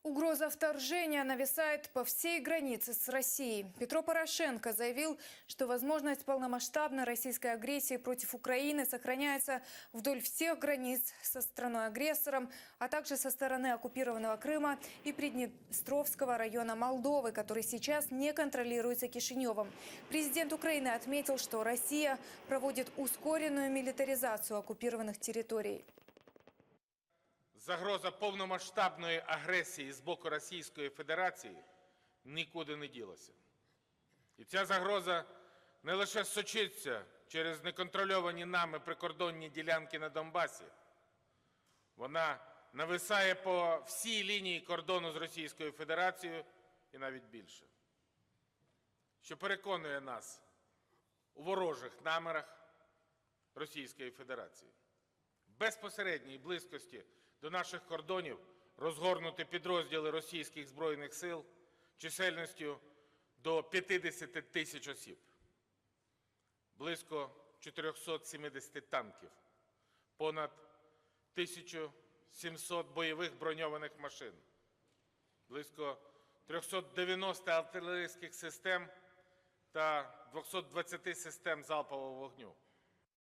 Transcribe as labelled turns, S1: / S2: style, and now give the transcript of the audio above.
S1: Угроза вторжения нависает по всей границе с Россией. Петро Порошенко заявил, что возможность полномасштабной российской агрессии против Украины сохраняется вдоль всех границ со страной-агрессором, а также со стороны оккупированного Крыма и Приднестровского района Молдовы, который сейчас не контролируется Кишиневым. Президент Украины отметил, что Россия проводит ускоренную милитаризацию оккупированных территорий.
S2: Загроза повномасштабної агресії з боку Російської Федерації нікуди не ділася. І ця загроза не лише сочиться через неконтрольовані нами прикордонні ділянки на Донбасі. Вона нависає по всій лінії кордону з Російською Федерацією і навіть більше. Що переконує нас у ворожих намірах Російської Федерації. В безпосередній близькості до наших кордонів розгорнуті підрозділи російських Збройних сил чисельністю до 50 тисяч осіб, близько 470 танків, понад 1700 бойових броньованих машин, близько 390 артилерійських систем та 220 систем залпового вогню.